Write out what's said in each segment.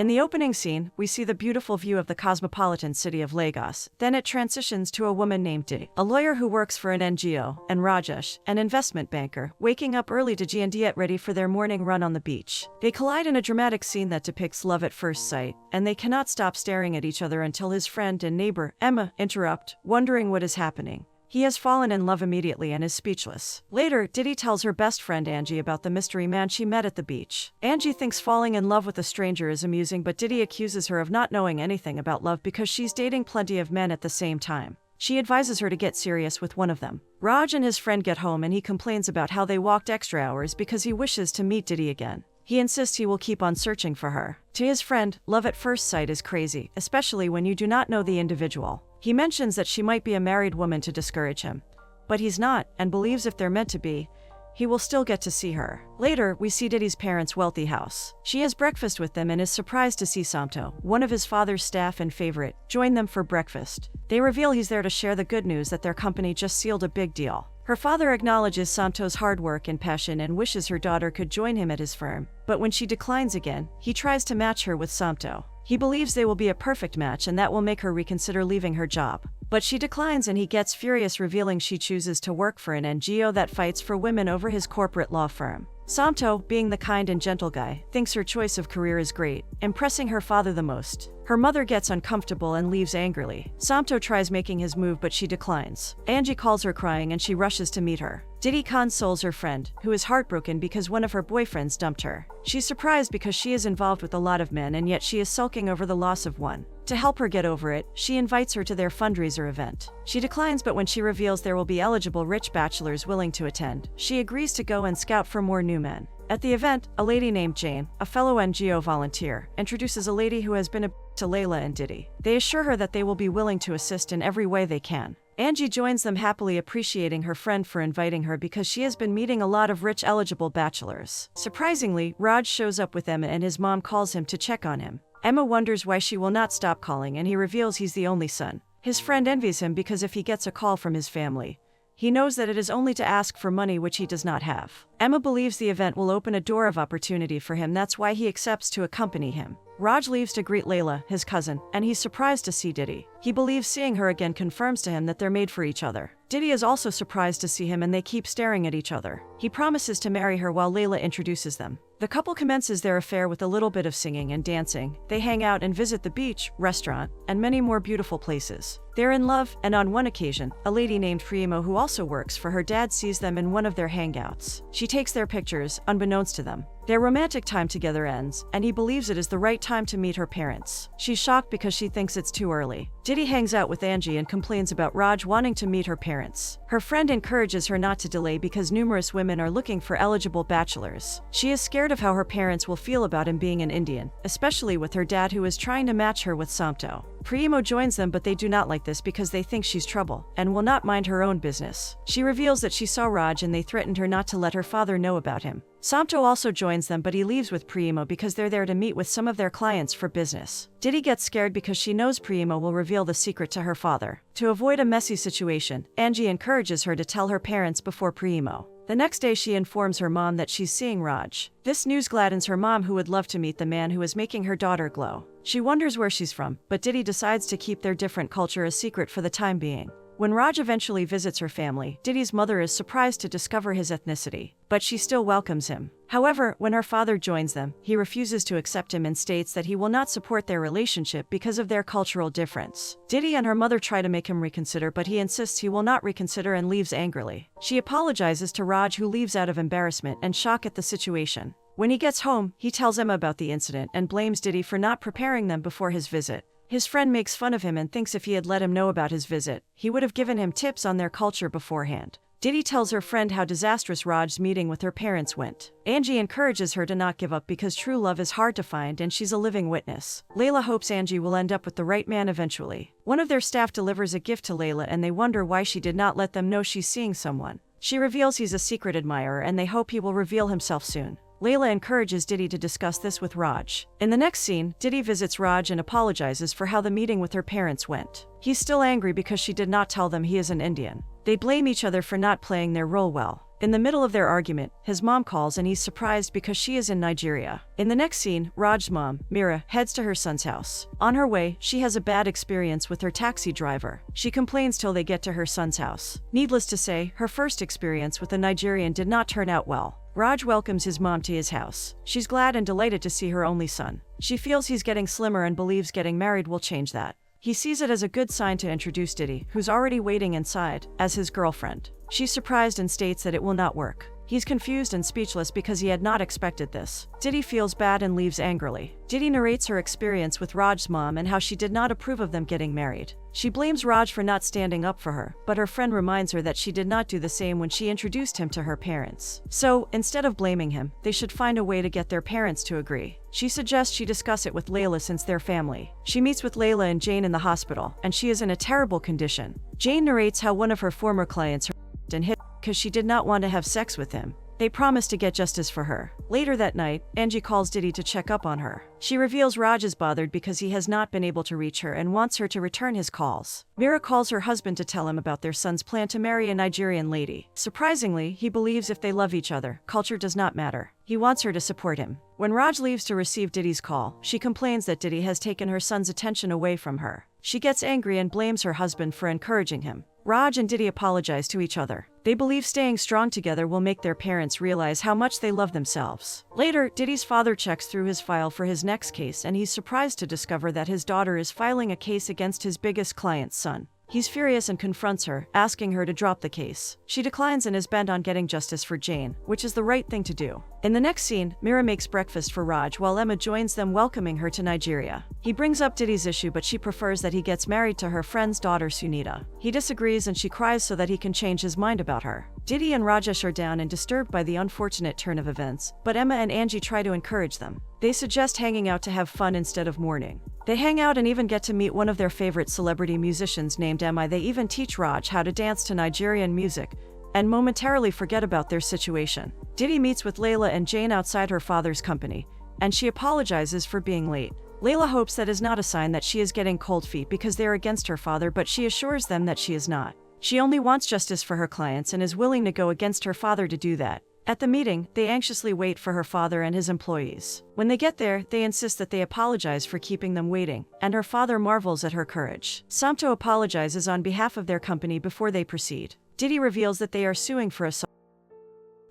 In the opening scene, we see the beautiful view of the cosmopolitan city of Lagos. Then it transitions to a woman named Didi, a lawyer who works for an NGO, and Rajesh, an investment banker, waking up early to get ready for their morning run on the beach. They collide in a dramatic scene that depicts love at first sight, and they cannot stop staring at each other until his friend and neighbor, Emma, interrupt, wondering what is happening. He has fallen in love immediately and is speechless. Later, Didi tells her best friend Angie about the mystery man she met at the beach. Angie thinks falling in love with a stranger is amusing, but Didi accuses her of not knowing anything about love because she's dating plenty of men at the same time. She advises her to get serious with one of them. Raj and his friend get home and he complains about how they walked extra hours because he wishes to meet Didi again. He insists he will keep on searching for her. To his friend, love at first sight is crazy, especially when you do not know the individual. He mentions that she might be a married woman to discourage him. But he's not, and believes if they're meant to be, he will still get to see her. Later, we see Didi's parents' wealthy house. She has breakfast with them and is surprised to see Samto, one of his father's staff and favorite, join them for breakfast. They reveal he's there to share the good news that their company just sealed a big deal. Her father acknowledges Samto's hard work and passion and wishes her daughter could join him at his firm. But when she declines again, he tries to match her with Samto. He believes they will be a perfect match and that will make her reconsider leaving her job. But she declines and he gets furious, revealing she chooses to work for an NGO that fights for women over his corporate law firm. Samto, being the kind and gentle guy, thinks her choice of career is great, impressing her father the most. Her mother gets uncomfortable and leaves angrily. Samto tries making his move but she declines. Angie calls her crying and she rushes to meet her. Didi consoles her friend, who is heartbroken because one of her boyfriends dumped her. She's surprised because she is involved with a lot of men and yet she is sulking over the loss of one. To help her get over it, she invites her to their fundraiser event. She declines, but when she reveals there will be eligible rich bachelors willing to attend, she agrees to go and scout for more new men. At the event, a lady named Jane, a fellow NGO volunteer, introduces a lady who has been to Layla and Didi. They assure her that they will be willing to assist in every way they can. Angie joins them, happily appreciating her friend for inviting her because she has been meeting a lot of rich eligible bachelors. Surprisingly, Raj shows up with Emma and his mom calls him to check on him. Emma wonders why she will not stop calling and he reveals he's the only son. His friend envies him because if he gets a call from his family, he knows that it is only to ask for money, which he does not have. Emma believes the event will open a door of opportunity for him, that's why he accepts to accompany him. Raj leaves to greet Layla, his cousin, and he's surprised to see Didi. He believes seeing her again confirms to him that they're made for each other. Didi is also surprised to see him and they keep staring at each other. He promises to marry her while Layla introduces them. The couple commences their affair with a little bit of singing and dancing. They hang out and visit the beach, restaurant, and many more beautiful places. They're in love, and on one occasion, a lady named Primo who also works for her dad sees them in one of their hangouts. She takes their pictures, unbeknownst to them. Their romantic time together ends, and he believes it is the right time to meet her parents. She's shocked because she thinks it's too early. Didi hangs out with Angie and complains about Raj wanting to meet her parents. Her friend encourages her not to delay because numerous women are looking for eligible bachelors. She is scared of how her parents will feel about him being an Indian, especially with her dad who is trying to match her with Samto. Primo joins them, but they do not like this because they think she's trouble and will not mind her own business. She reveals that she saw Raj and they threatened her not to let her father know about him. Samto also joins them, but he leaves with Primo because they're there to meet with some of their clients for business. Didi gets scared because she knows Primo will reveal the secret to her father. To avoid a messy situation, Angie encourages her to tell her parents before Primo. The next day she informs her mom that she's seeing Raj. This news gladdens her mom, who would love to meet the man who is making her daughter glow. She wonders where she's from, but Didi decides to keep their different culture a secret for the time being. When Raj eventually visits her family, Didi's mother is surprised to discover his ethnicity, but she still welcomes him. However, when her father joins them, he refuses to accept him and states that he will not support their relationship because of their cultural difference. Didi and her mother try to make him reconsider, but he insists he will not reconsider and leaves angrily. She apologizes to Raj, who leaves out of embarrassment and shock at the situation. When he gets home, he tells Emma about the incident and blames Didi for not preparing them before his visit. His friend makes fun of him and thinks if he had let him know about his visit, he would have given him tips on their culture beforehand. Didi tells her friend how disastrous Raj's meeting with her parents went. Angie encourages her to not give up because true love is hard to find and she's a living witness. Layla hopes Angie will end up with the right man eventually. One of their staff delivers a gift to Layla and they wonder why she did not let them know she's seeing someone. She reveals he's a secret admirer and they hope he will reveal himself soon. Layla encourages Didi to discuss this with Raj. In the next scene, Didi visits Raj and apologizes for how the meeting with her parents went. He's still angry because she did not tell them he is an Indian. They blame each other for not playing their role well. In the middle of their argument, his mom calls and he's surprised because she is in Nigeria. In the next scene, Raj's mom, Mira, heads to her son's house. On her way, she has a bad experience with her taxi driver. She complains till they get to her son's house. Needless to say, her first experience with a Nigerian did not turn out well. Raj welcomes his mom to his house. She's glad and delighted to see her only son. She feels he's getting slimmer and believes getting married will change that. He sees it as a good sign to introduce Diddy, who's already waiting inside, as his girlfriend. She's surprised and states that it will not work. He's confused and speechless because he had not expected this. Diddy feels bad and leaves angrily. Diddy narrates her experience with Raj's mom and how she did not approve of them getting married. She blames Raj for not standing up for her, but her friend reminds her that she did not do the same when she introduced him to her parents. So, instead of blaming him, they should find a way to get their parents to agree. She suggests she discuss it with Layla since they're family. She meets with Layla and Jane in the hospital, and she is in a terrible condition. Jane narrates how one of her former clients and hit because she did not want to have sex with him. They promise to get justice for her. Later that night, Angie calls Diddy to check up on her. She reveals Raj is bothered because he has not been able to reach her and wants her to return his calls. Mira calls her husband to tell him about their son's plan to marry a Nigerian lady. Surprisingly, he believes if they love each other, culture does not matter. He wants her to support him. When Raj leaves to receive Diddy's call, she complains that Diddy has taken her son's attention away from her. She gets angry and blames her husband for encouraging him. Raj and Diddy apologize to each other. They believe staying strong together will make their parents realize how much they love themselves. Later, Diddy's father checks through his file for his next case and he's surprised to discover that his daughter is filing a case against his biggest client's son. He's furious and confronts her, asking her to drop the case. She declines and is bent on getting justice for Jane, which is the right thing to do. In the next scene, Mira makes breakfast for Raj while Emma joins them, welcoming her to Nigeria. He brings up Diddy's issue, but she prefers that he gets married to her friend's daughter Sunita. He disagrees and she cries so that he can change his mind about her. Diddy and Rajesh are down and disturbed by the unfortunate turn of events, but Emma and Angie try to encourage them. They suggest hanging out to have fun instead of mourning. They hang out and even get to meet one of their favorite celebrity musicians named Emma. They even teach Raj how to dance to Nigerian music and momentarily forget about their situation. Diddy meets with Layla and Jane outside her father's company, and she apologizes for being late. Layla hopes that is not a sign that she is getting cold feet because they are against her father, but she assures them that she is not. She only wants justice for her clients and is willing to go against her father to do that. At the meeting, they anxiously wait for her father and his employees. When they get there, they insist that they apologize for keeping them waiting, and her father marvels at her courage. Samto apologizes on behalf of their company before they proceed. Diddy reveals that they are suing for assault.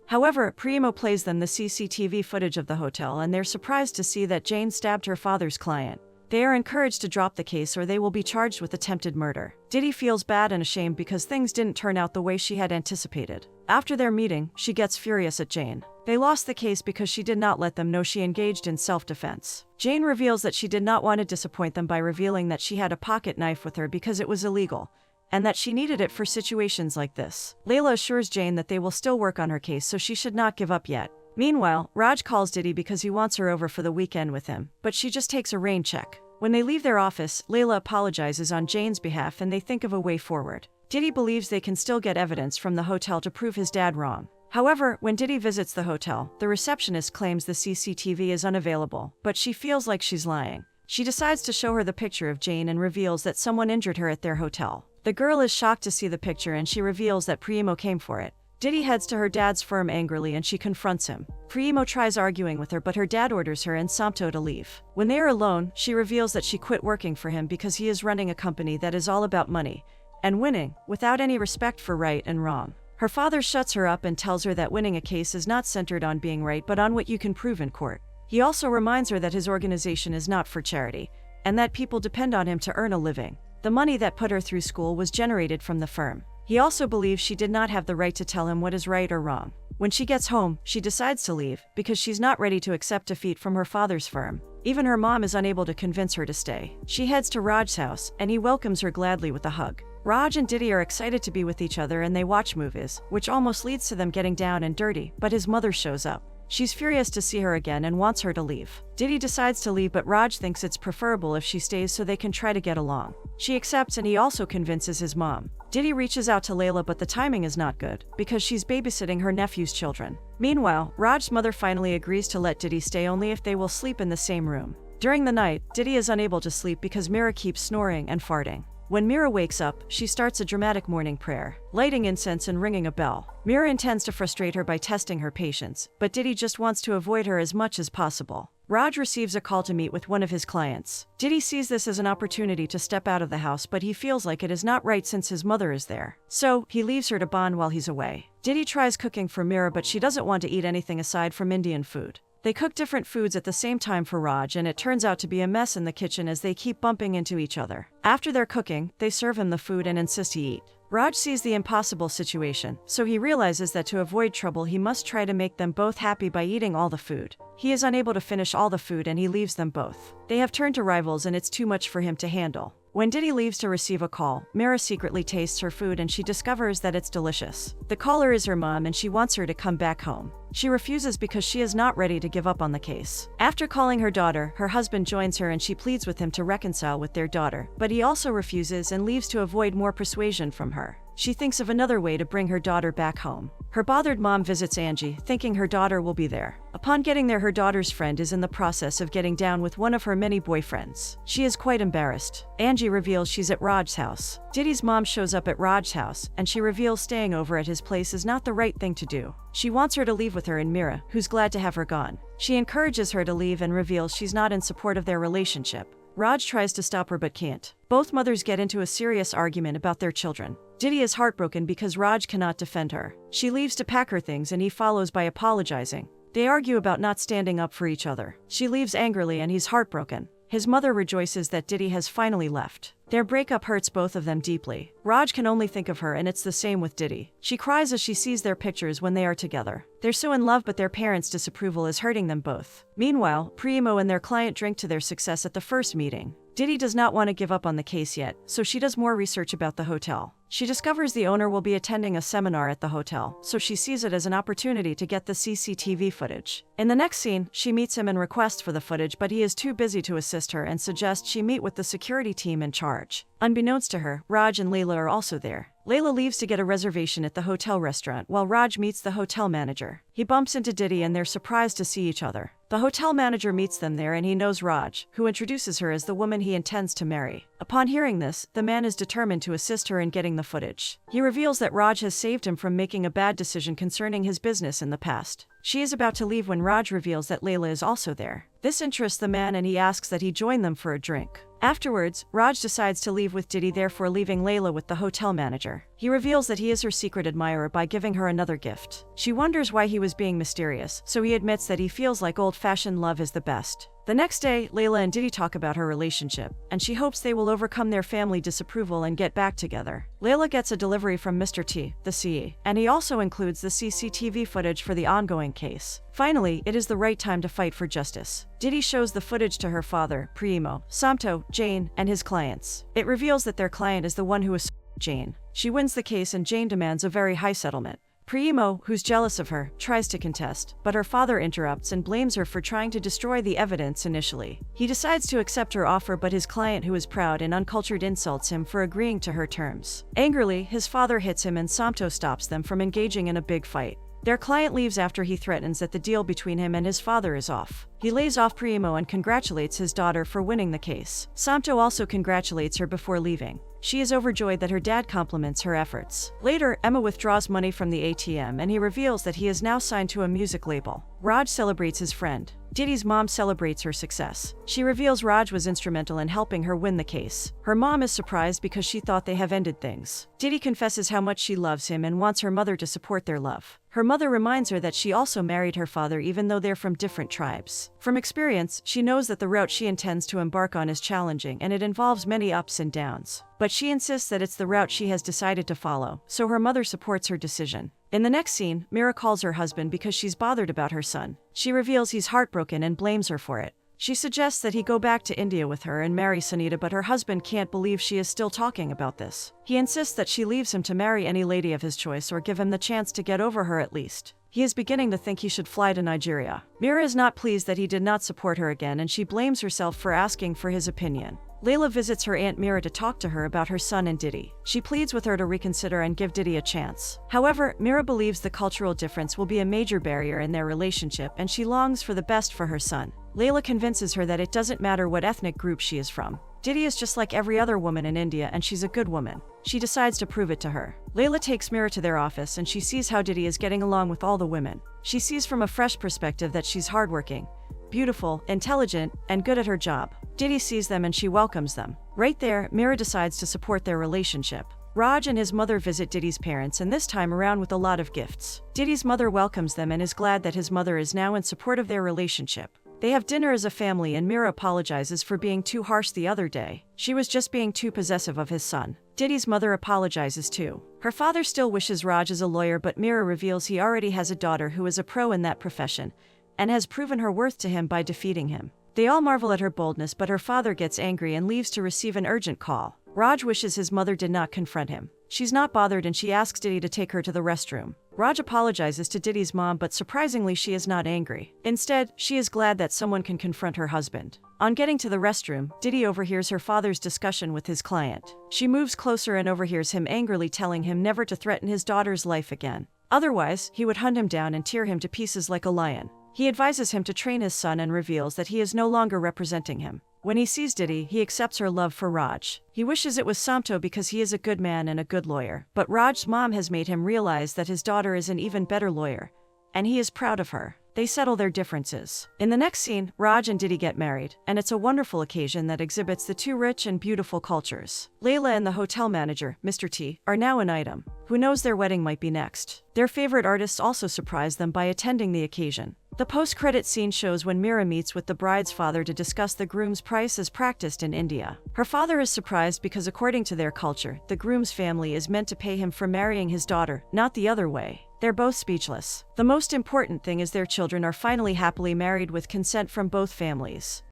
However, Primo plays them the CCTV footage of the hotel and they're surprised to see that Jane stabbed her father's client. They are encouraged to drop the case or they will be charged with attempted murder. Diddy feels bad and ashamed because things didn't turn out the way she had anticipated. After their meeting, she gets furious at Jane. They lost the case because she did not let them know she engaged in self-defense. Jane reveals that she did not want to disappoint them by revealing that she had a pocket knife with her because it was illegal, and that she needed it for situations like this. Layla assures Jane that they will still work on her case, so she should not give up yet. Meanwhile, Raj calls Diddy because he wants her over for the weekend with him, but she just takes a rain check. When they leave their office, Layla apologizes on Jane's behalf and they think of a way forward. Diddy believes they can still get evidence from the hotel to prove his dad wrong. However, when Diddy visits the hotel, the receptionist claims the CCTV is unavailable, but she feels like she's lying. She decides to show her the picture of Jane and reveals that someone injured her at their hotel. The girl is shocked to see the picture and she reveals that Primo came for it. Diddy heads to her dad's firm angrily and she confronts him. Primo tries arguing with her, but her dad orders her and Samto to leave. When they are alone, she reveals that she quit working for him because he is running a company that is all about money and winning, without any respect for right and wrong. Her father shuts her up and tells her that winning a case is not centered on being right but on what you can prove in court. He also reminds her that his organization is not for charity, and that people depend on him to earn a living. The money that put her through school was generated from the firm. He also believes she did not have the right to tell him what is right or wrong. When she gets home, she decides to leave because she's not ready to accept defeat from her father's firm. Even her mom is unable to convince her to stay. She heads to Raj's house, and he welcomes her gladly with a hug. Raj and Diddy are excited to be with each other and they watch movies, which almost leads to them getting down and dirty, but his mother shows up. She's furious to see her again and wants her to leave. Diddy decides to leave, but Raj thinks it's preferable if she stays so they can try to get along. She accepts and he also convinces his mom. Diddy reaches out to Layla, but the timing is not good because she's babysitting her nephew's children. Meanwhile, Raj's mother finally agrees to let Diddy stay only if they will sleep in the same room. During the night, Diddy is unable to sleep because Mira keeps snoring and farting. When Mira wakes up, she starts a dramatic morning prayer, lighting incense and ringing a bell. Mira intends to frustrate her by testing her patience, but Diddy just wants to avoid her as much as possible. Raj receives a call to meet with one of his clients. Diddy sees this as an opportunity to step out of the house, but he feels like it is not right since his mother is there. So, he leaves her to bond while he's away. Diddy tries cooking for Mira, but she doesn't want to eat anything aside from Indian food. They cook different foods at the same time for Raj, and it turns out to be a mess in the kitchen as they keep bumping into each other. After they're cooking, they serve him the food and insist he eat. Raj sees the impossible situation, so he realizes that to avoid trouble he must try to make them both happy by eating all the food. He is unable to finish all the food and he leaves them both. They have turned to rivals and it's too much for him to handle. When Diddy leaves to receive a call, Mira secretly tastes her food and she discovers that it's delicious. The caller is her mom and she wants her to come back home. She refuses because she is not ready to give up on the case. After calling her daughter, her husband joins her and she pleads with him to reconcile with their daughter, but he also refuses and leaves to avoid more persuasion from her. She thinks of another way to bring her daughter back home. Her bothered mom visits Angie, thinking her daughter will be there. Upon getting there, her daughter's friend is in the process of getting down with one of her many boyfriends. She is quite embarrassed. Angie reveals she's at Raj's house. Diddy's mom shows up at Raj's house, and she reveals staying over at his place is not the right thing to do. She wants her to leave with her and Mira, who's glad to have her gone. She encourages her to leave and reveals she's not in support of their relationship. Raj tries to stop her but can't. Both mothers get into a serious argument about their children. Diddy is heartbroken because Raj cannot defend her. She leaves to pack her things and he follows by apologizing. They argue about not standing up for each other. She leaves angrily and he's heartbroken. His mother rejoices that Diddy has finally left. Their breakup hurts both of them deeply. Raj can only think of her and it's the same with Diddy. She cries as she sees their pictures when they are together. They're so in love but their parents' disapproval is hurting them both. Meanwhile, Primo and their client drink to their success at the first meeting. Diddy does not want to give up on the case yet, so she does more research about the hotel. She discovers the owner will be attending a seminar at the hotel, so she sees it as an opportunity to get the CCTV footage. In the next scene, she meets him and requests for the footage, but he is too busy to assist her and suggests she meet with the security team in charge. Unbeknownst to her, Raj and Layla are also there. Layla leaves to get a reservation at the hotel restaurant while Raj meets the hotel manager. He bumps into Diddy and they're surprised to see each other. The hotel manager meets them there and he knows Raj, who introduces her as the woman he intends to marry. Upon hearing this, the man is determined to assist her in getting the footage. He reveals that Raj has saved him from making a bad decision concerning his business in the past. She is about to leave when Raj reveals that Layla is also there. This interests the man and he asks that he join them for a drink. Afterwards, Raj decides to leave with Diddy, therefore leaving Layla with the hotel manager. He reveals that he is her secret admirer by giving her another gift. She wonders why he was being mysterious, so he admits that he feels like old-fashioned love is the best. The next day, Layla and Diddy talk about her relationship, and she hopes they will overcome their family disapproval and get back together. Layla gets a delivery from Mr. T, the CE, and he also includes the CCTV footage for the ongoing case. Finally, it is the right time to fight for justice. Diddy shows the footage to her father, Primo, Samto, Jane, and his clients. It reveals that their client is the one who assaulted Jane. She wins the case and Jane demands a very high settlement. Primo, who's jealous of her, tries to contest, but her father interrupts and blames her for trying to destroy the evidence initially. He decides to accept her offer, but his client, who is proud and uncultured, insults him for agreeing to her terms. Angrily, his father hits him and Samto stops them from engaging in a big fight. Their client leaves after he threatens that the deal between him and his father is off. He lays off Primo and congratulates his daughter for winning the case. Samto also congratulates her before leaving. She is overjoyed that her dad compliments her efforts. Later, Emma withdraws money from the ATM and he reveals that he is now signed to a music label. Raj celebrates his friend. Diddy's mom celebrates her success. She reveals Raj was instrumental in helping her win the case. Her mom is surprised because she thought they have ended things. Diddy confesses how much she loves him and wants her mother to support their love. Her mother reminds her that she also married her father even though they're from different tribes. From experience, she knows that the route she intends to embark on is challenging and it involves many ups and downs. But she insists that it's the route she has decided to follow, so her mother supports her decision. In the next scene, Mira calls her husband because she's bothered about her son. She reveals he's heartbroken and blames her for it. She suggests that he go back to India with her and marry Sunita, but her husband can't believe she is still talking about this. He insists that she leaves him to marry any lady of his choice or give him the chance to get over her at least. He is beginning to think he should fly to Nigeria. Mira is not pleased that he did not support her again and she blames herself for asking for his opinion. Layla visits her Aunt Mira to talk to her about her son and Diddy. She pleads with her to reconsider and give Diddy a chance. However, Mira believes the cultural difference will be a major barrier in their relationship and she longs for the best for her son. Layla convinces her that it doesn't matter what ethnic group she is from. Didi is just like every other woman in India and she's a good woman. She decides to prove it to her. Layla takes Mira to their office and she sees how Didi is getting along with all the women. She sees from a fresh perspective that she's hardworking, beautiful, intelligent, and good at her job. Didi sees them and she welcomes them. Right there, Mira decides to support their relationship. Raj and his mother visit Didi's parents, and this time around with a lot of gifts. Didi's mother welcomes them and is glad that his mother is now in support of their relationship. They have dinner as a family and Mira apologizes for being too harsh the other day. She was just being too possessive of his son. Didi's mother apologizes too. Her father still wishes Raj is a lawyer, but Mira reveals he already has a daughter who is a pro in that profession and has proven her worth to him by defeating him. They all marvel at her boldness, but her father gets angry and leaves to receive an urgent call. Raj wishes his mother did not confront him. She's not bothered and she asks Didi to take her to the restroom. Raj apologizes to Didi's mom, but surprisingly she is not angry. Instead, she is glad that someone can confront her husband. On getting to the restroom, Didi overhears her father's discussion with his client. She moves closer and overhears him angrily telling him never to threaten his daughter's life again. Otherwise, he would hunt him down and tear him to pieces like a lion. He advises him to train his son and reveals that he is no longer representing him. When he sees Didi, he accepts her love for Raj. He wishes it was Samto because he is a good man and a good lawyer. But Raj's mom has made him realize that his daughter is an even better lawyer, and he is proud of her. They settle their differences. In the next scene, Raj and Didi get married, and it's a wonderful occasion that exhibits the two rich and beautiful cultures. Layla and the hotel manager, Mr. T, are now an item. Who knows, their wedding might be next. Their favorite artists also surprise them by attending the occasion. The post-credit scene shows when Mira meets with the bride's father to discuss the groom's price as practiced in India. Her father is surprised because according to their culture, the groom's family is meant to pay him for marrying his daughter, not the other way. They're both speechless. The most important thing is their children are finally happily married with consent from both families.